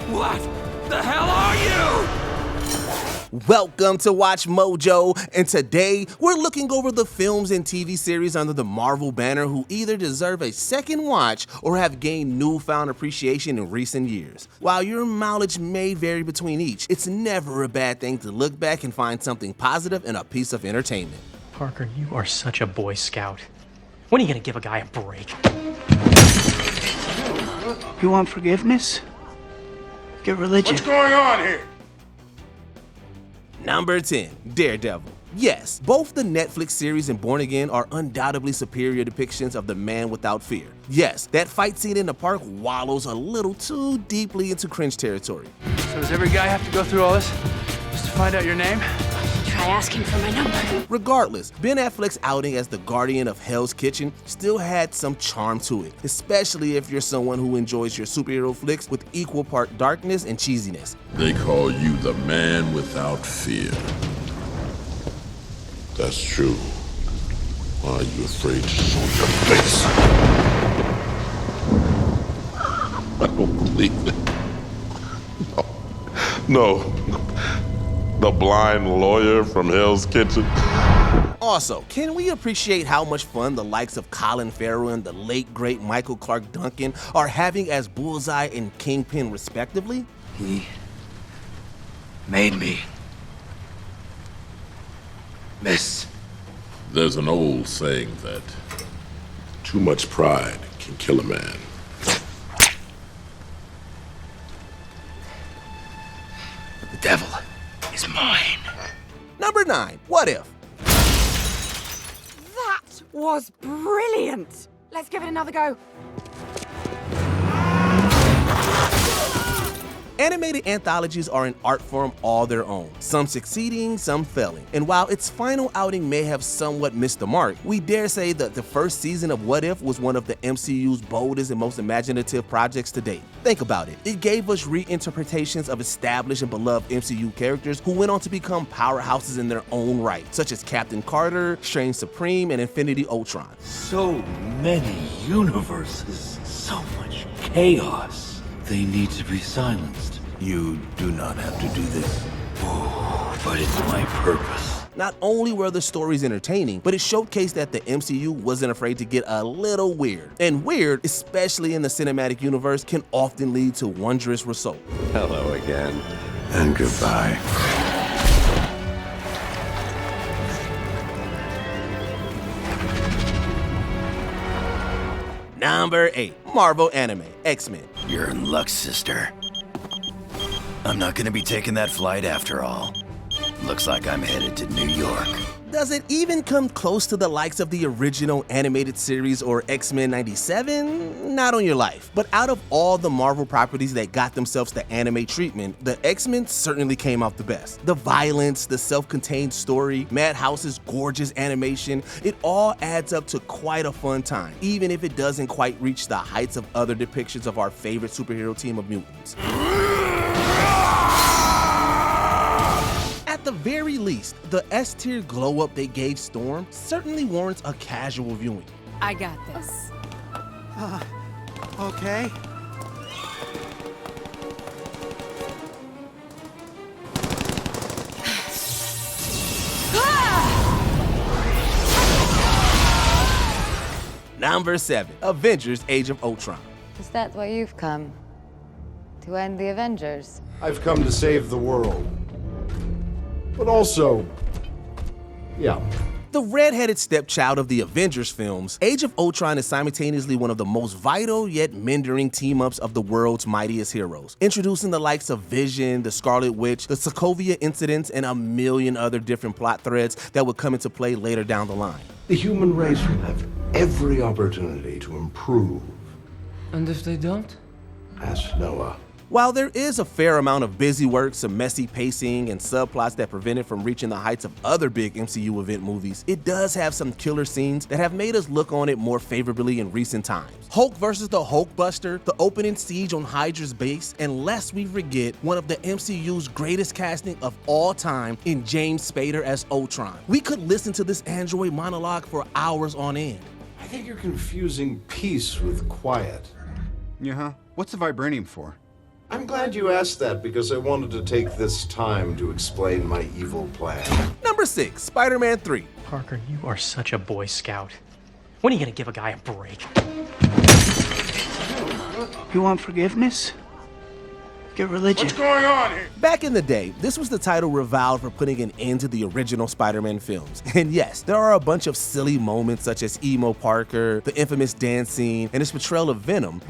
What the hell are you? Welcome to Watch Mojo, and today we're looking over the films and TV series under the Marvel banner who either deserve a second watch or have gained newfound appreciation in recent years. While your mileage may vary between each, it's never a bad thing to look back and find something positive in a piece of entertainment. Parker, you are such a Boy Scout. When are you gonna give a guy a break? You want forgiveness? Get religion. What's going on here? Number 10, Daredevil. Yes, both the Netflix series and Born Again are undoubtedly superior depictions of the man without fear. Yes, that fight scene in the park wallows a little too deeply into cringe territory. So does every guy have to go through all this just to find out your name? Try asking for my number. Regardless, Ben Affleck's outing as the guardian of Hell's Kitchen still had some charm to it, especially if you're someone who enjoys your superhero flicks with equal part darkness and cheesiness. They call you the man without fear. That's true. Why are you afraid to show your face? I don't believe it. No. The blind lawyer from Hell's Kitchen. Also, can we appreciate how much fun the likes of Colin Farrell and the late great Michael Clark Duncan are having as Bullseye and Kingpin respectively? He made me miss. There's an old saying that too much pride can kill a man. The devil is mine. Number 9, What If? That was brilliant. Let's give it another go. Animated anthologies are an art form all their own, some succeeding, some failing. And while its final outing may have somewhat missed the mark, we dare say that the first season of What If was one of the MCU's boldest and most imaginative projects to date. Think about it. It gave us reinterpretations of established and beloved MCU characters who went on to become powerhouses in their own right, such as Captain Carter, Strange Supreme, and Infinity Ultron. So many universes, so much chaos. They need to be silenced. You do not have to do this. Oh, but it's my purpose. Not only were the stories entertaining, but it showcased that the MCU wasn't afraid to get a little weird. And weird, especially in the cinematic universe, can often lead to wondrous results. Hello again. And goodbye. Number 8, Marvel Anime, X-Men. You're in luck, sister. I'm not gonna be taking that flight after all. Looks like I'm headed to New York. Does it even come close to the likes of the original animated series or X-Men 97? Not on your life. But out of all the Marvel properties that got themselves the anime treatment, the X-Men certainly came out the best. The violence, the self-contained story, Madhouse's gorgeous animation, it all adds up to quite a fun time, even if it doesn't quite reach the heights of other depictions of our favorite superhero team of mutants. At the very least, the S-tier glow-up they gave Storm certainly warrants a casual viewing. I got this. Okay. Number 7, Avengers Age of Ultron. Is that why you've come? To end the Avengers? I've come to save the world. But also, yeah. The red-headed stepchild of the Avengers films, Age of Ultron is simultaneously one of the most vital yet mentoring team-ups of the world's mightiest heroes, introducing the likes of Vision, the Scarlet Witch, the Sokovia incidents, and a million other different plot threads that would come into play later down the line. The human race will have every opportunity to improve. And if they don't? Ask Noah. While there is a fair amount of busy work, some messy pacing, and subplots that prevent it from reaching the heights of other big MCU event movies, it does have some killer scenes that have made us look on it more favorably in recent times. Hulk versus the Hulkbuster, the opening siege on Hydra's base, and lest we forget, one of the MCU's greatest casting of all time in James Spader as Ultron. We could listen to this android monologue for hours on end. I think you're confusing peace with quiet. Yeah, huh? What's the vibranium for? I'm glad you asked that because I wanted to take this time to explain my evil plan. Number 6, Spider-Man 3. Parker, you are such a Boy Scout. When are you gonna give a guy a break? You want forgiveness? Get religion. What's going on here? Back in the day, this was the title reviled for putting an end to the original Spider-Man films. And yes, there are a bunch of silly moments such as Emo Parker, the infamous dance scene, and his portrayal of Venom.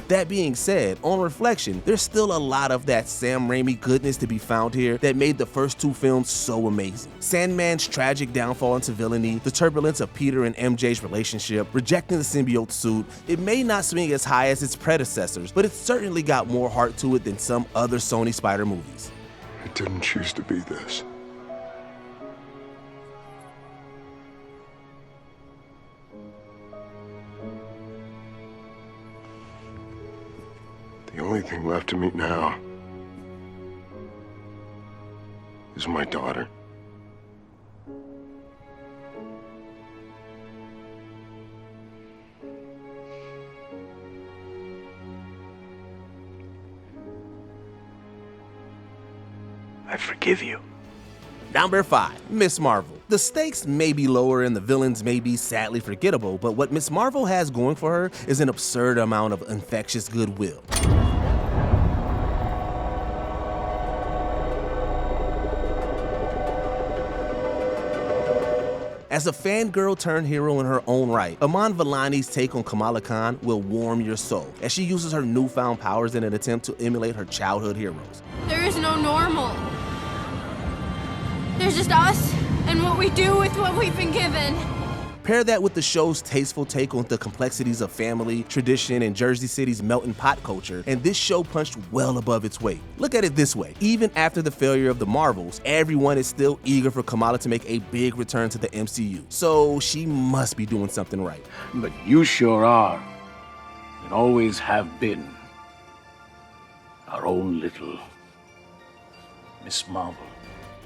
That being said, on reflection, there's still a lot of that Sam Raimi goodness to be found here that made the first 2 films so amazing. Sandman's tragic downfall into villainy, the turbulence of Peter and MJ's relationship, rejecting the symbiote suit. It may not swing as high as its predecessors, but it's certainly got more heart to it than some other Sony Spider movies. I didn't choose to be this. The only thing left to me now is my daughter. I forgive you. Number 5, Miss Marvel. The stakes may be lower and the villains may be sadly forgettable, but what Miss Marvel has going for her is an absurd amount of infectious goodwill. As a fangirl turned hero in her own right, Iman Vellani's take on Kamala Khan will warm your soul as she uses her newfound powers in an attempt to emulate her childhood heroes. There is no normal. There's just us and what we do with what we've been given. Pair that with the show's tasteful take on the complexities of family, tradition, and Jersey City's melting pot culture, and this show punched well above its weight. Look at it this way, even after the failure of the Marvels, everyone is still eager for Kamala to make a big return to the MCU, so she must be doing something right. But you sure are, and always have been, our own little Miss Marvel.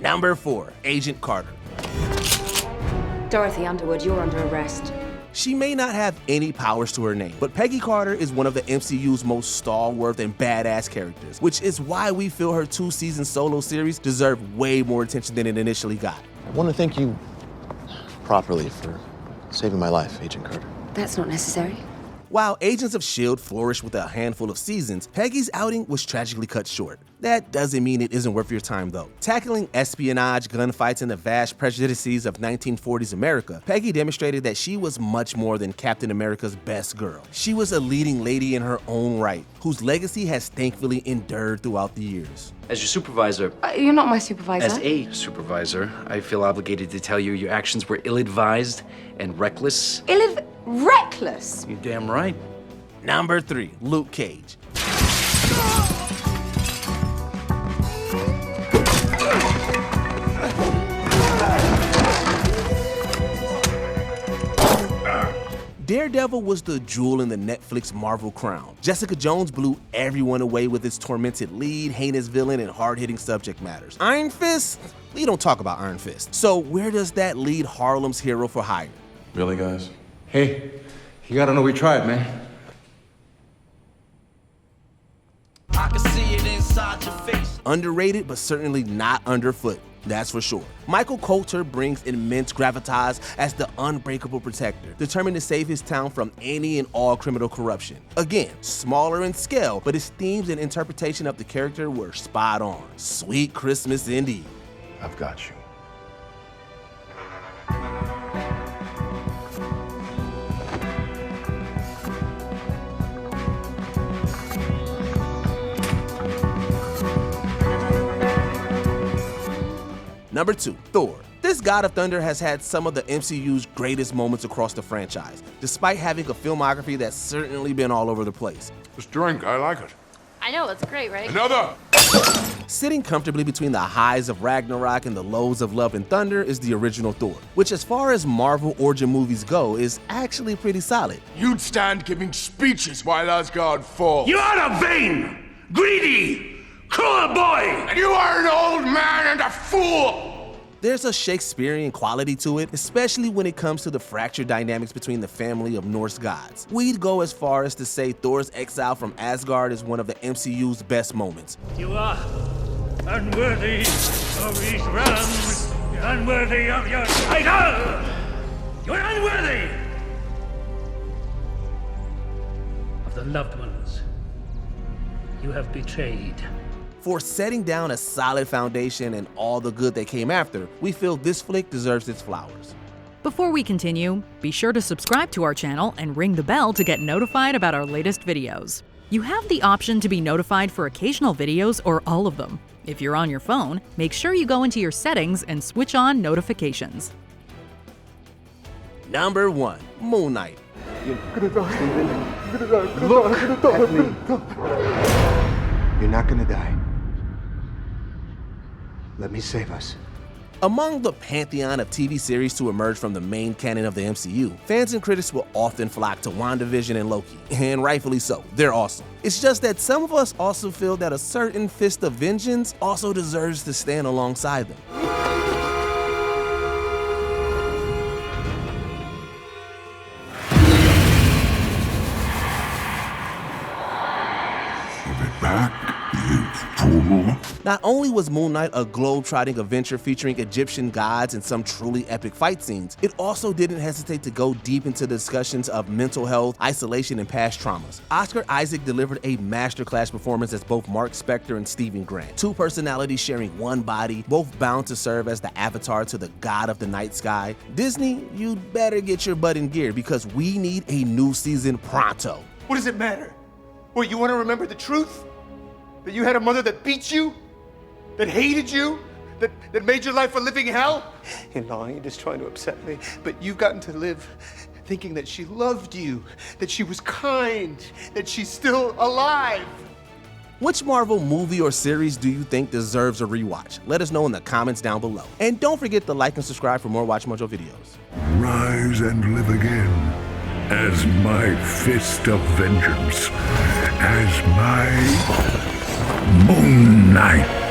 Number 4, Agent Carter. Dorothy Underwood, you're under arrest. She may not have any powers to her name, but Peggy Carter is one of the MCU's most stalwart and badass characters, which is why we feel her 2-season solo series deserved way more attention than it initially got. I want to thank you properly for saving my life, Agent Carter. That's not necessary. While Agents of S.H.I.E.L.D. flourished with a handful of seasons, Peggy's outing was tragically cut short. That doesn't mean it isn't worth your time though. Tackling espionage, gunfights, and the vast prejudices of 1940s America, Peggy demonstrated that she was much more than Captain America's best girl. She was a leading lady in her own right, whose legacy has thankfully endured throughout the years. As your supervisor... You're not my supervisor. As a supervisor, I feel obligated to tell you your actions were ill-advised and reckless. Reckless? You're damn right. Number 3, Luke Cage. Daredevil was the jewel in the Netflix Marvel crown. Jessica Jones blew everyone away with its tormented lead, heinous villain, and hard-hitting subject matters. Iron Fist? We don't talk about Iron Fist. So where does that lead Harlem's hero for hire? Really, guys? Hey, you gotta know we tried, man. I can see it inside your face. Underrated, but certainly not underfoot. That's for sure. Michael Coulter brings immense gravitas as the unbreakable protector, determined to save his town from any and all criminal corruption. Again, smaller in scale, but his themes and interpretation of the character were spot on. Sweet Christmas indeed. I've got you. Number 2, Thor. This God of Thunder has had some of the MCU's greatest moments across the franchise, despite having a filmography that's certainly been all over the place. This drink, I like it. I know, it's great, right? Another! Sitting comfortably between the highs of Ragnarok and the lows of Love and Thunder is the original Thor, which as far as Marvel origin movies go is actually pretty solid. You'd stand giving speeches while Asgard falls. You are a vain, greedy, cruel boy! And you are an old man and a fool! There's a Shakespearean quality to it, especially when it comes to the fractured dynamics between the family of Norse gods. We'd go as far as to say Thor's exile from Asgard is one of the MCU's best moments. You are unworthy of these realms. You're unworthy of your title. You're unworthy of the loved ones you have betrayed. For setting down a solid foundation and all the good that came after, we feel this flick deserves its flowers. Before we continue, be sure to subscribe to our channel and ring the bell to get notified about our latest videos. You have the option to be notified for occasional videos or all of them. If you're on your phone, make sure you go into your settings and switch on notifications. Number 1. Moon Knight. You're gonna die, Steven. You're gonna die. Look at me. You're not gonna die. Let me save us. Among the pantheon of TV series to emerge from the main canon of the MCU, fans and critics will often flock to WandaVision and Loki, and rightfully so. They're awesome. It's just that some of us also feel that a certain fist of vengeance also deserves to stand alongside them. Not only was Moon Knight a globe-trotting adventure featuring Egyptian gods and some truly epic fight scenes, it also didn't hesitate to go deep into discussions of mental health, isolation, and past traumas. Oscar Isaac delivered a masterclass performance as both Mark Spector and Stephen Grant, two personalities sharing one body, both bound to serve as the avatar to the god of the night sky. Disney, you'd better get your butt in gear because we need a new season pronto. What does it matter? What, you want to remember the truth? That you had a mother that beat you? That hated you? That made your life a living hell? You're lying, you're just trying to upset me. But you've gotten to live thinking that she loved you, that she was kind, that she's still alive. Which Marvel movie or series do you think deserves a rewatch? Let us know in the comments down below. And don't forget to like and subscribe for more WatchMojo videos. Rise and live again as my fist of vengeance, as my Moon Knight.